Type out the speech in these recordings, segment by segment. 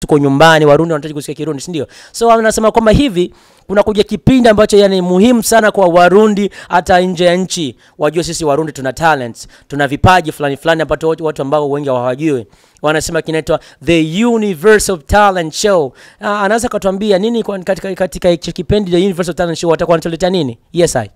tuko nyumbani, Warundi wanataka kusikia Kirundi, si ndio? So anasema kwamba hivi kuna kuja kipindi ambacho yani muhimu sana kwa Warundi hata nje ya nchi wajue sisi Warundi tuna talents, tuna vipaji fulani fulani ambapo watu ambao wengi hawajui. Wanasema kinaitwa The Universal Talent Show. Anaweza kutuambia nini katika kipindi The Universal Talent Show watakuwa wanatuletea nini? Yes I.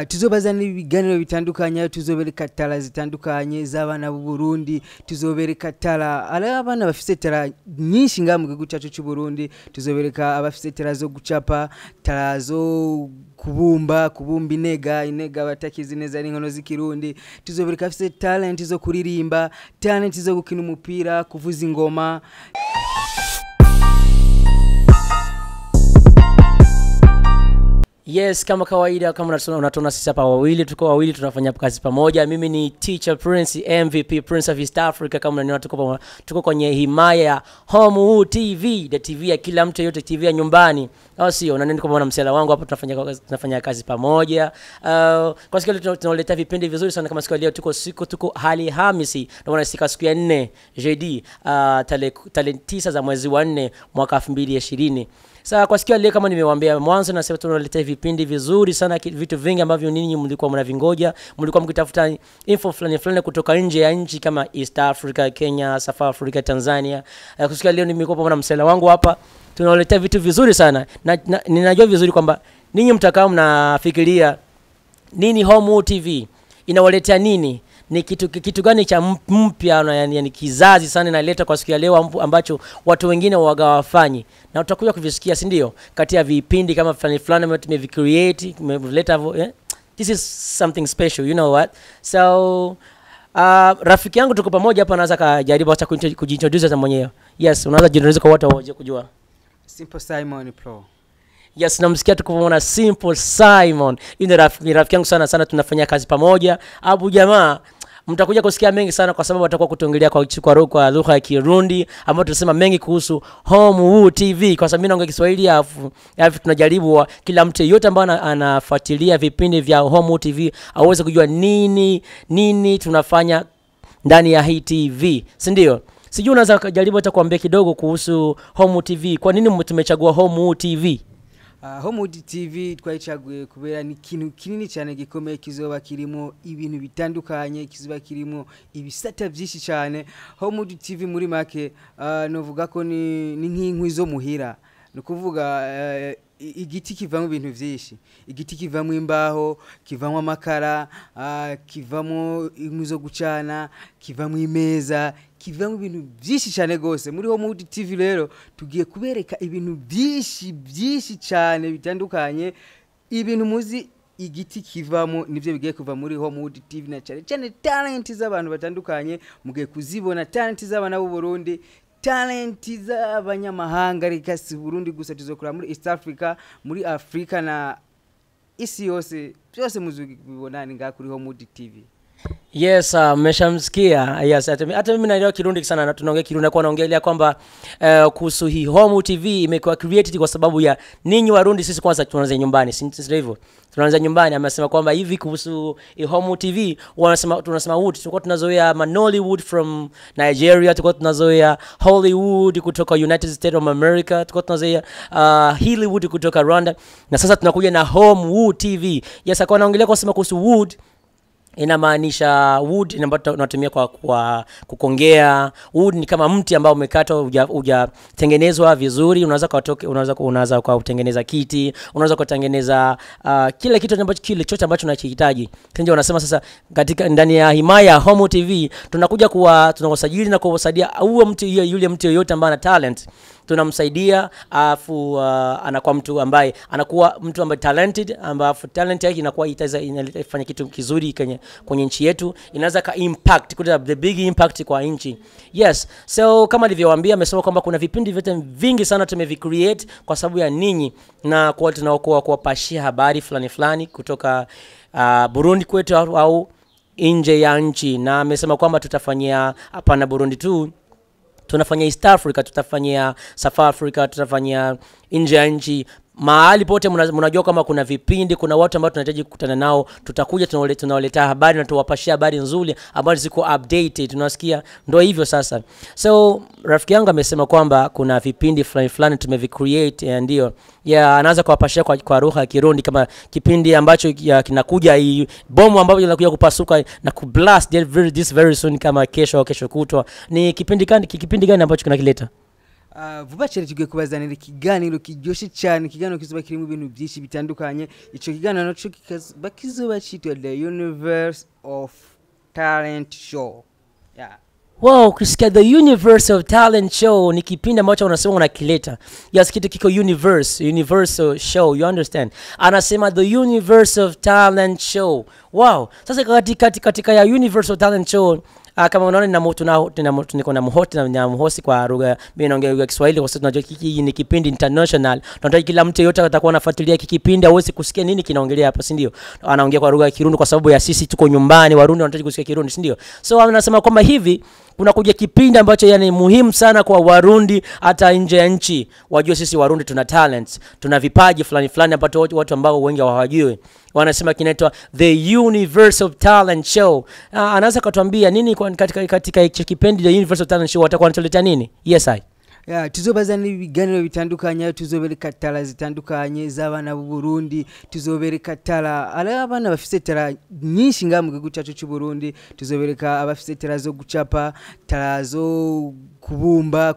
Tuzobazana ibiganiro bitandukanye, tuzobereka tala zitandukanye z'abana b'u Burundi, tuzobereka tala abana bafise tala nyinshi ngamu gihugu cyacu cy'u Burundi, tuzobereka abafise tala zo gucapa, tala zo kubumba inega batakizi neza n'inkono z'ikirundi, tuzobereka afise talent zo kuririmba, talent zo gukina umupira, kuvuza ingoma. Yes, kama kawaida, kama unatona sisi hapa wawili, tuko wawili tunafanya kazi pamoja. Mimi ni Teacher Prince, MVP Prince of East Africa. Kama unaniona tuko kwenye himaya ya Homewood TV, the TV ya kila mtu yote, TV ya nyumbani. Au sio? Unanenda kama na msela wangu hapa tunafanya kazi pamoja. Kwa siku leo tunaleta vipindi vizuri sana. Kama siku leo tuko hali Hamisi, ndio siku ya 4 jeudi tarehe 9 za mwezi wa 4 mwaka 2020. Sasa kwa siku leo kama nimewaambia mwanzo, na sasa tunaleta vipindi vizuri sana, vitu vingi ambavyo ninyi mlikuwa mnavingoja, mlikuwa mkitafuta info fulani kutoka nje ya nchi kama East Africa, Kenya, South Africa, Tanzania. Kwa siku leo nimekuwa pamoja na msela wangu hapa, tunaleta vitu vizuri sana. Na ninajua vizuri kwamba ninyi mtakao mnafikiria nini Homewood TV inawaletea nini, ni kitu gani cha mpya na yani kizazi sana inaleta kwa siku ya leo ambacho watu wengine wagawafanyi, na utakuja kuvisikia, si ndio? Kati ya vipindi kama fulani ambavyo tumevicreate, tumeleta this is something special, you know what. So rafiki yangu tuko pamoja hapa, anaweza kujaribu hata kujintroduce hata mwenyewe. Yes, unaweza kujintroduce kwa watu waje kujua. Simple Simon Pro. Yes, namsikia tuko Simple Simon. Ni rafiki yangu sana, tunafanya kazi pamoja. Abu jamaa, mtakuja kusikia mengi sana kwa sababu watakuwa kutongelea kwa lugha ya Kirundi, ambapo tunasema mengi kuhusu Homewood TV, kwa sababu mimi naongea Kiswahili alafu tunajaribu kila mtu yote ambaye anafuatilia vipindi vya Homewood TV aweze kujua nini tunafanya ndani ya hii TV, si ndio? Sijui unaweza kujaribu hata kuambia kidogo kuhusu Homewood TV. Kwa nini tumechagua Homewood TV? Homewood TV twayicaguye kubera ni kintu kinini cyane gikomeye, kizoba kirimo ibintu bitandukanye, kizoba kirimo ibisata byinshi cyane. Homewood TV muri make novuga ko ni nk'inkwi zo muhira, no kuvuga igiti kivamo ibintu byinshi, igiti kivamo imbaho, kivamo amakara, kivamo inkwi zo gucana, kivamo imeza, kivamo ibintu byinshi cyane gose. Muri Homewood TV rero tugiye kubereka ibintu byinshi cyane bitandukanye, ibintu muzi igiti kivamo nivyo bigiye kuva muri Homewood TV, na cyane talent z'abantu batandukanye mugiye kuzibona, talent z'abana b'u Burundi, talent z'abanyamahanga, reka si Burundi gusa, tuzokora muri East Africa, muri Africa na isi yose, byose muzibona nga kuri Homewood TV. Yes, mmeshamsikia. Yes, hata mimi naelewa Kirundi sana, na tunaongea Kirundi kwa naongelea kwamba kuhusu hii Homewood TV imekuwa created kwa sababu ya ninyi Warundi. Sisi kwanza tunaanza nyumbani, si hivyo? Tunaanza nyumbani. Amesema kwamba hivi kuhusu hii Homewood TV tunasema wood, tulikuwa tunazoea Nollywood from Nigeria, tulikuwa tunazoea Hollywood kutoka United States of America, tulikuwa tunazoea Hollywood kutoka Rwanda, na sasa tunakuja na Homewood TV. Yes, akawa anaongelea kwa sema kuhusu wood, inamaanisha wood ambayo tunatumia kwa kukongea. Wood ni kama mti ambao umekatwa hujatengenezwa vizuri. Unaweza kutengeneza kiti, unaweza kutengeneza kila kitu ambacho chochote ambacho unachihitaji. Ndio wanasema sasa katika ndani ya himaya Homewood TV tunakuja tunawasajili na kuwasaidia yule mtu yoyote ambaye ana talent. Tunamsaidia afu anakuwa mtu ambaye talented, ambapo talent yake inakuwa inafanya kitu kizuri kwenye nchi yetu, inaweza ka impact, the big impact kwa nchi. Yes, so kama nilivyowaambia, amesema kwamba kuna vipindi vyote vingi sana tumevicreate kwa sababu ya ninyi, na kwa tunaokuwa kuwapashia habari fulani kutoka Burundi kwetu au nje ya nchi. Na amesema kwamba tutafanyia hapa na Burundi tu, tunafanya East Africa, tutafanyia South Africa, tutafanyia nje ya nchi, mahali pote mnajua kama kuna vipindi, kuna watu ambao tunahitaji kukutana nao, tutakuja tunawaletea habari na tuwapashia habari nzuri ambazo ziko updated, tunasikia ndio hivyo sasa. So rafiki yangu amesema kwamba kuna vipindi fulani tumevicreate, ndio anaanza kuwapashia kwa lugha ya Kirundi, kama kipindi ambacho kinakuja bomu ambacho linakuja kupasuka na kublast this very soon, kama kesho kutwa. Ni kipindi gani ambacho kinakileta? Vuba cyane tugiye kubazanira ikiganiro kiryoshye cyane, ikiganiro kizoba kirimo ibintu byinshi bitandukanye. Ico kiganiro naco kizoba cyitwa The Universe of Talent Show. Wow, kusikia The Universe of Talent Show ni kipindi ambacho unasema unakileta. Yes, kitu kiko universal show, you understand? Anasema The Universe of Talent Show. Wow. Sasa katika ya Universe of Talent Show, kama unaona niko na mhosti kwa lugha, mimi naongea lugha ya Kiswahili kwa sababu tunajua hiki ni kipindi international. Tunataka kila mtu yote atakuwa anafuatilia hiki kipindi aweze kusikia nini kinaongelea hapa, si ndio? Anaongea kwa lugha ya Kirundi kwa sababu ya sisi tuko nyumbani, Warundi wanataka kusikia Kirundi, si ndio? So anasema kwamba hivi kuna kuja kipindi ambacho yani muhimu sana kwa Warundi hata nje ya nchi. Wajue sisi Warundi tuna talents, tuna vipaji fulani ambapo watu ambao wengi hawajui. Wanasema kinaitwa The Universe of Talent Show. Anaweza kutuambia nini katika kipindi The Universe of Talent Show watakuwa wanatuleta nini? Yes I. Tuzobazana ibiganiro bitandukanye, tuzobereka tala zitandukanye z'abana b'u Burundi, tuzobereka tala abana bafise tala nyinshi ngamu gihugu cyacu cy'u Burundi, tuzobereka abafise tala zo gucapa, tala zo kubumba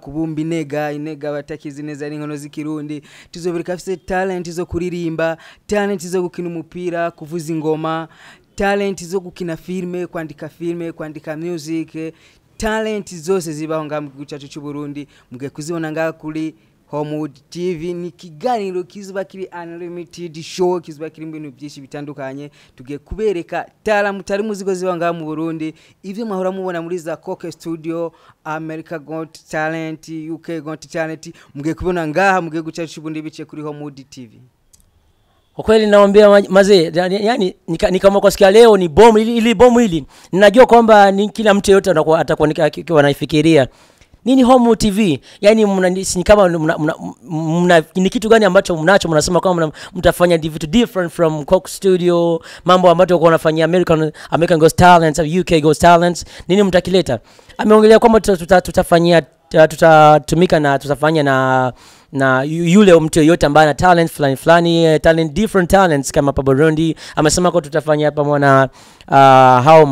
inega batakizi neza n'inkono z'ikirundi, tuzobereka afise talent zo kuririmba, talent zo gukina umupira, kuvuza ingoma, talent zo gukina filme, kwandika music, talent zose zibaho ngamu gihugu cyacu cy'u Burundi. Mugiye kuzibona ngaha kuri Homewood TV. Ni kiganiro kizuba kiri unlimited show, kizuba kiri ibintu byinshi bitandukanye. Tugiye kubereka tala mutari muzigo zibaho ngaha mu Burundi, ivyo mahora mubona muri za Coke Studio, America Got Talent, UK Got Talent. Mugiye kubona ngaha mu gihugu cyacu cy'u Burundi bice kuri Homewood TV. Kwa kweli naambia mazee, yani ni kama kwa sikia leo ni bomu ili ninajua kwamba ni kila mtu yote atakuwa anaifikiria nini Homewood TV, yani ni kama ni kitu gani ambacho mnasema kama mtafanya vitu different from Coke Studio, mambo ambayo wako wanafanyia American Got Talents, UK Got Talents, nini mtakileta? Ameongelea kwamba tutafanyia tutatumika na tutafanya na yule mtu yote ambaye ana talent fulani, talent different talents kama pa Burundi. Amesema kwa tutafanya pamoja na how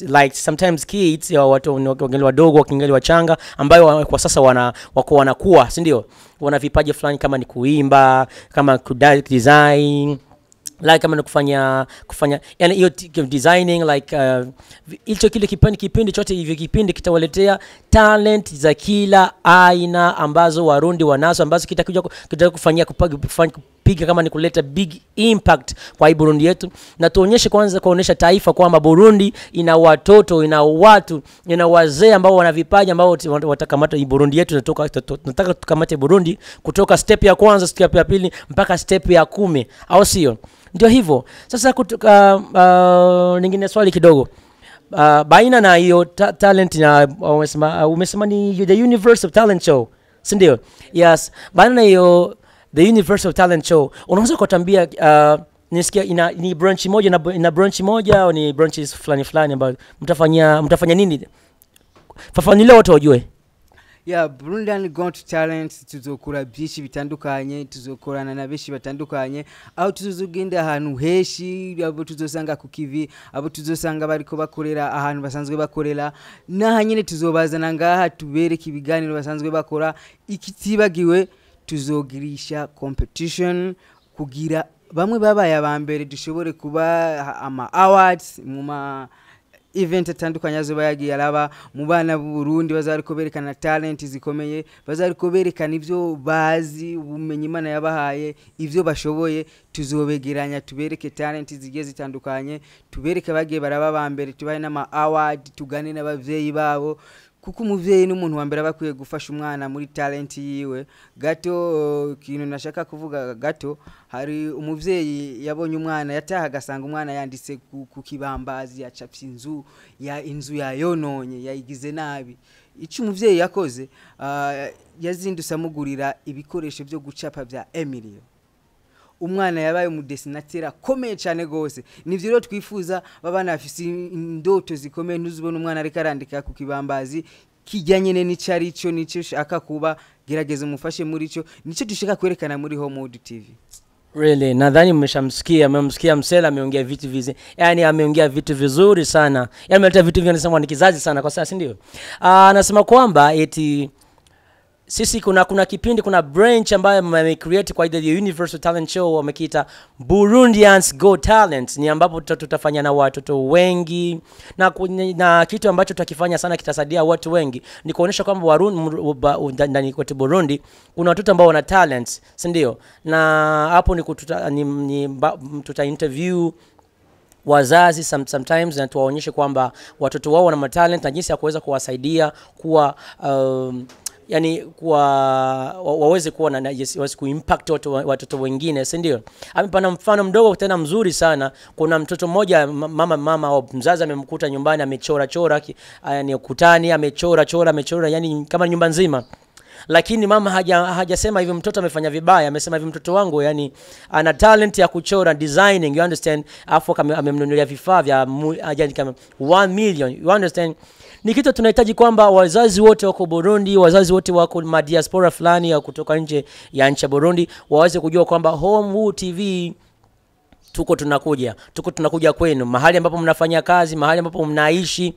like sometimes kids ya watu wangali wadogo wakingali wachanga ambayo kwa sasa wanakuwa, si ndio? Wana vipaji fulani kama ni kuimba, kama design, like kama kufanya yani hiyo designing, like hicho kile kipindi chote hivyo kipindi kitawaletea talent za kila aina ambazo Warundi wanazo, ambazo kitakuja kufanyia kupiga kama ni kuleta big impact kwa Burundi yetu, na tuonyeshe kwanza kuonesha taifa kwamba Burundi ina watoto, ina watu, ina wazee ambao wana vipaji ambao watakamata Burundi yetu. Tunataka tukamate Burundi kutoka step ya kwanza, step ya pili mpaka step ya 10, au sio? Ndio hivyo. Sasa ningine swali kidogo. Baina na hiyo talent na umesema ni The Universe of Talent Show, si ndio? Yes. Baina na hiyo The Universe of Talent Show, unaweza kutambia nisikia ni branch moja na branch moja au ni branches fulani ambazo mtafanya nini? Fafanile watu wajue. Burundians Got Talents, tuzokora byinshi bitandukanye, tuzokorana na beshi batandukanye, aho tuzogenda ahantu heshi, abo tuzosanga ku kivi, abo tuzosanga bariko bakorera ahantu basanzwe bakorera, naha nyine tuzobazana ngaha tubereke ibiganiro basanzwe bakora. Ikitibagiwe tuzogirisha competition kugira bamwe babaye abambere dushobore kuba ama awards mu ma event atandukanye azoba yagiye araba mu bana b'u Burundi, bazariko berekana talent zikomeye, bazariko berekana ivyo bazi, ubumenyi Imana yabahaye, ivyo bashoboye. Tuzobegeranya tubereke talent zigiye zitandukanye, tubereke bagiye baraba bambere, tubaye n'ama award, tugane n'abavyeyi babo, kuko umuvyeyi n'umuntu wa mbere bakwiye gufasha umwana muri talent yiwe. Gato kintu nashaka kuvuga gato, hari umuvyeyi yabonye umwana yataha agasanga umwana yanditse ku kibambazi, yacapye inzu yayononye, yayigize nabi. Ico umuvyeyi yakoze yazindutse amugurira ibikoresho byo gucapa bya Emilio. umwana yabaye umudesinatera akomeye cyane gose nivyo rero twifuza babana bafise indoto zikomeye ntuzibona umwana ariko arandika ku kibambazi kijyanye n'icarico nico shaka kuba gerageza umufashe muri cyo nico dushaka kwerekana muri Homewood TV. Really, nadhani mmemsikia Msela ameongea vitu vizi. Yani ameongea vitu vizuri sana. Yani ameleta vitu vinasema ni kizazi sana kwa sasa ndio. Anasema kwamba eti sisi kuna kipindi kuna branch ambayo wamecreate kwa ile Universal Talent Show wamekiita Burundians Got Talents, ni ambapo tutafanya na watoto wengi na kitu ambacho tutakifanya sana kitasaidia watu wengi ni kuonesha kwamba Warundi kwa Burundi kuna watoto ambao wana talents, si ndio? Na hapo ni tuta interview wazazi sometimes na tuwaonyeshe kwamba watoto wao wana talent na jinsi ya kuweza kuwasaidia kuwa yani waweze kuwa na waweze kuimpact watoto wengine, si ndio? Amepana mfano mdogo tena mzuri sana. Kuna mtoto mmoja mama au mzazi amemkuta nyumbani amechora yani ukutani amechora yani kama nyumba nzima. Lakini mama hajasema hivi mtoto amefanya vibaya, amesema hivi mtoto wangu yani ana talent ya kuchora, designing, you understand? Afu amemnunulia vifaa vya yani kama 1 million, you understand? Ni kitu tunahitaji kwamba wazazi wote wako Burundi, wazazi wote wako diaspora fulani ya kutoka nje ya nchi ya Burundi waweze kujua kwamba Homewood TV tuko tunakuja kwenu, mahali ambapo mnafanya kazi, mahali ambapo mnaishi.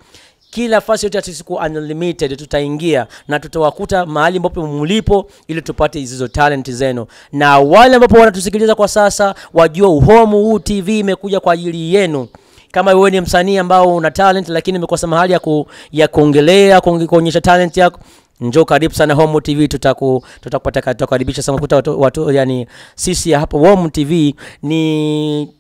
Kila nafasi yote sisi ku unlimited tutaingia na tutawakuta mahali ambapo mlipo ili tupate hizo talent zenu. Na wale ambapo wanatusikiliza kwa sasa wajua Homewood TV imekuja kwa ajili yenu. Kama wewe ni msanii ambao una talent lakini umekosa mahali ya kuongelea, kuonyesha talent yako, njoo karibu sana Homewood TV, tutakukaribisha sana kuta watu yani sisi hapa Homewood TV ni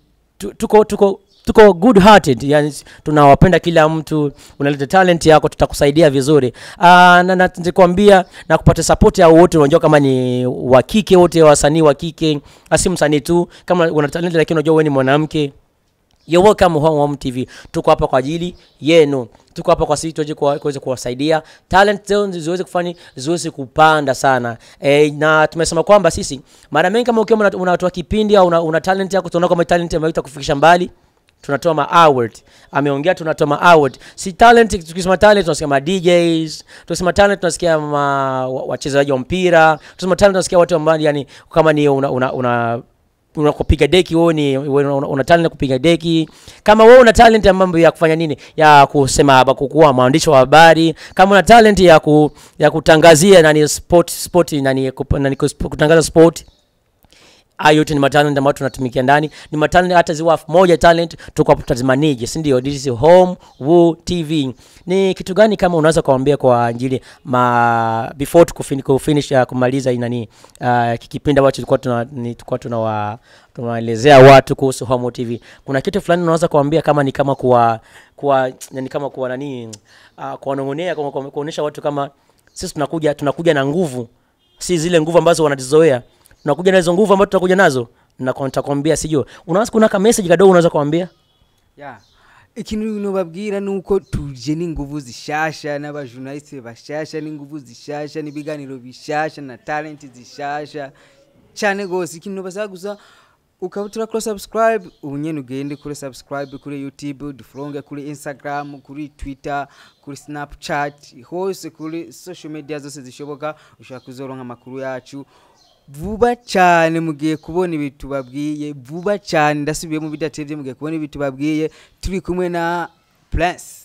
tuko good hearted, yani tunawapenda kila mtu. Unaleta talent yako tutakusaidia vizuri. Na nikwambia na kupata support ya wote, unajua kama ni wa kike wote, wasanii wa kike, asi msanii tu, kama una talent lakini unajua wewe ni mwanamke, you're welcome Homewood TV. Tuko hapa kwa ajili yenu. Tuko hapa kwa sisi tuje kuweza kuwasaidia talent zenu ziweze kupanda sana. Na tumesema kwamba sisi mara mengi kama ukiwa unatoa kipindi au una talent yako, tunaona kama talent ambayo itakufikisha mbali, tunatoa award. Ameongea tunatoa award. Si talent, tukisema talent tunasikia DJs, tukisema talent tunasikia wachezaji wa mpira, tukisema talent tunasikia watu ambao yani kama ni unakupiga deki, una talent kupiga deki. Kama wewe una talent ya mambo ya kufanya nini, ya kusema haba, kukuwa mwandishi wa habari, kama una talent ya kutangazia nani sport nani kutangaza sport, ayote ni matalent ambayo tunatumikia ndani. Ni matalent hata ziwa moja talent tuko hapo tutazimariye, si ndio? This is Homewood TV. Ni kitu gani kama unaweza kuambia kwa ajili before kufinish kumaliza nani kipindi ambacho tulikuwa tunawaelezea watu kuhusu Homewood TV? Kuna kitu fulani unaweza kuambia kama ni kama kuonongonea, kuonesha watu kama sisi tunakuja na nguvu, si zile nguvu ambazo wanazizoea. Tunakuja na hizo nguvu ambazo tutakuja nazo, na nitakwambia sijui. Unaweza kuna kama message kidogo unaweza kuambia? Ikintu nobabwira nuko tuje ni nguvu zishasha n'abajournaliste bashasha, ni nguvu zishasha, ni biganiro bishasha na talent zishasha cyane gose. Ikintu basaba gusa ukabutura kuri subscribe, ubunyene ugende kuri subscribe kuri YouTube, dufronge kuri Instagram, kuri Twitter, kuri Snapchat, hose kuri social media zose zishoboka, ushaka kuzoronka makuru yacu vuba cyane. Mugiye kubona ibitu babwiye vuba cyane, ndasubiye mu bidatevye, mugiye kubona ibitu babwiye. Turi kumwe na Plus.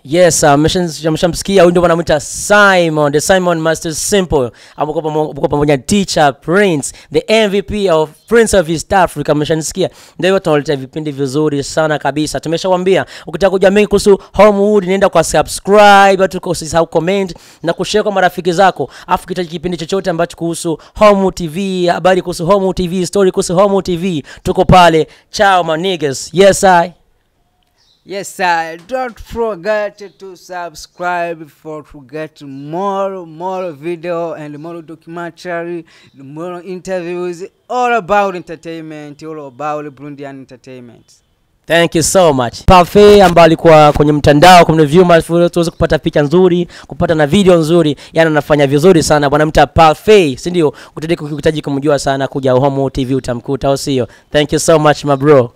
Yes, mshamsikia huyu ndio wanamuita Simon, the Simon Master Simple. Amko pamoja teacher Prince, the MVP of Prince of East Africa. Mshamsikia ndio tunaleta vipindi vizuri sana kabisa. Tumeshawaambia ukitaka kujua mengi kuhusu Homewood, nenda kwa subscribe, usisahau comment na kushare kwa marafiki zako. Afu kitaji kipindi chochote ambacho kuhusu Homewood TV, habari kuhusu Homewood TV, story kuhusu Homewood TV, tuko pale. Ciao my niggas. Yes, sir. Don't forget to subscribe to get more video and more documentary, more interviews, all about entertainment, all about Burundian entertainment. Thank you so much. Parfait ambaye alikuwa kwenye mtandao kwenye view tuweze kupata picha nzuri, kupata na video nzuri. Yana anafanya vizuri sana bwana mta Parfait, si ndio? Ukihitaji kumjua sana kuja Homewood TV utamkuta au sio? Thank you so much my bro.